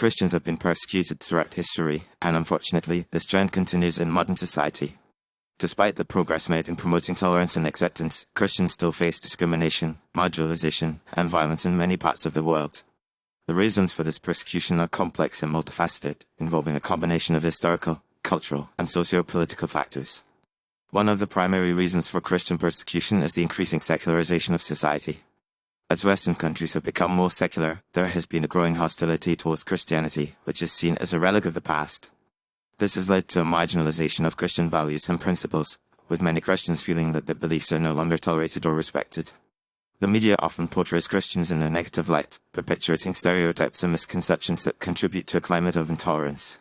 Christians have been persecuted throughout history, and unfortunately, this trend continues in modern society. Despite the progress made in promoting tolerance and acceptance, Christians still face discrimination, marginalization, and violence in many parts of the world. The reasons for this persecution are complex and multifaceted, involving a combination of historical, cultural, and socio-political factors. One of the primary reasons for Christian persecution is the increasing secularization of society. As Western countries have become more secular, there has been a growing hostility towards Christianity, which is seen as a relic of the past. This has led to a marginalization of Christian values and principles, with many Christians feeling that their beliefs are no longer tolerated or respected. The media often portrays Christians in a negative light, perpetuating stereotypes and misconceptions that contribute to a climate of intolerance.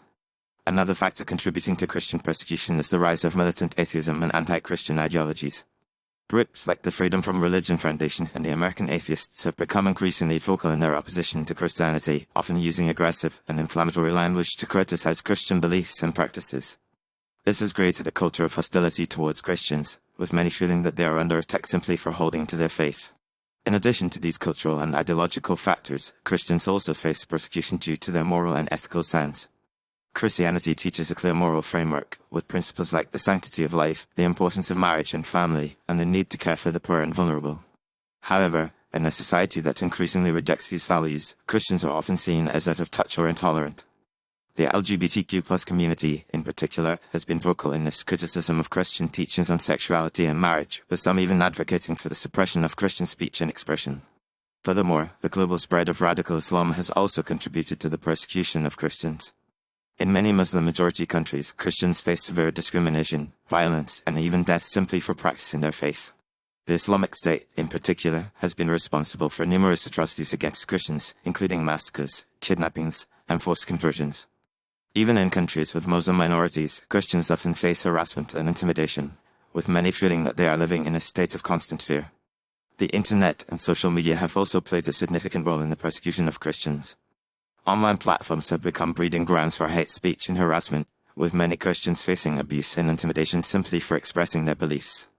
Another factor contributing to Christian persecution is the rise of militant atheism and anti-Christian ideologies. Groups like the Freedom from Religion Foundation and the American Atheists have become increasingly vocal in their opposition to Christianity, often using aggressive and inflammatory language to criticize Christian beliefs and practices. This has created a culture of hostility towards Christians, with many feeling that they are under attack simply for holding to their faith. In addition to these cultural and ideological factors, Christians also face persecution due to their moral and ethical stance. Christianity teaches a clear moral framework, with principles like the sanctity of life, the importance of marriage and family, and the need to care for the poor and vulnerable. However, in a society that increasingly rejects these values, Christians are often seen as out of touch or intolerant. The LGBTQ+ community, in particular, has been vocal in this criticism of Christian teachings on sexuality and marriage, with some even advocating for the suppression of Christian speech and expression. Furthermore, the global spread of radical Islam has also contributed to the persecution of Christians. In many Muslim-majority countries, Christians face severe discrimination, violence, and even death simply for practicing their faith. The Islamic State, in particular, has been responsible for numerous atrocities against Christians, including massacres, kidnappings, and forced conversions. Even in countries with Muslim minorities, Christians often face harassment and intimidation, with many feeling that they are living in a state of constant fear. The internet and social media have also played a significant role in the persecution of Christians. Online platforms have become breeding grounds for hate speech and harassment, with many Christians facing abuse and intimidation simply for expressing their beliefs.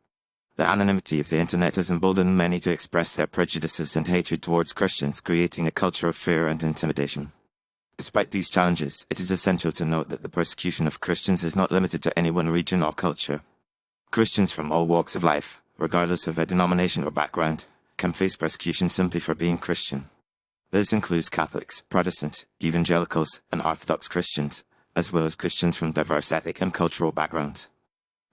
The anonymity of the internet has emboldened many to express their prejudices and hatred towards Christians, creating a culture of fear and intimidation. Despite these challenges, it is essential to note that the persecution of Christians is not limited to any one region or culture. Christians from all walks of life, regardless of their denomination or background, can face persecution simply for being Christian. This includes Catholics, Protestants, evangelicals, and Orthodox Christians, as well as Christians from diverse ethnic and cultural backgrounds.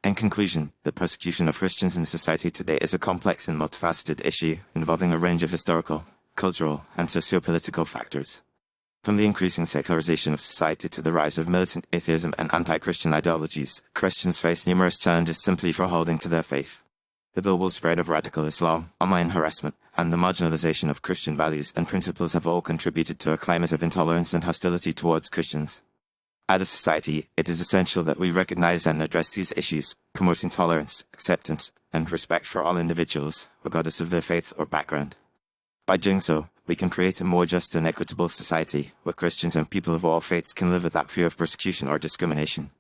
In conclusion, the persecution of Christians in society today is a complex and multifaceted issue involving a range of historical, cultural, and socio-political factors. From the increasing secularization of society to the rise of militant atheism and anti-Christian ideologies, Christians face numerous challenges simply for holding to their faith. The global spread of radical Islam, online harassment, and the marginalization of Christian values and principles have all contributed to a climate of intolerance and hostility towards Christians. As a society, it is essential that we recognize and address these issues, promoting tolerance, acceptance, and respect for all individuals, regardless of their faith or background. By doing so, we can create a more just and equitable society, where Christians and people of all faiths can live without fear of persecution or discrimination.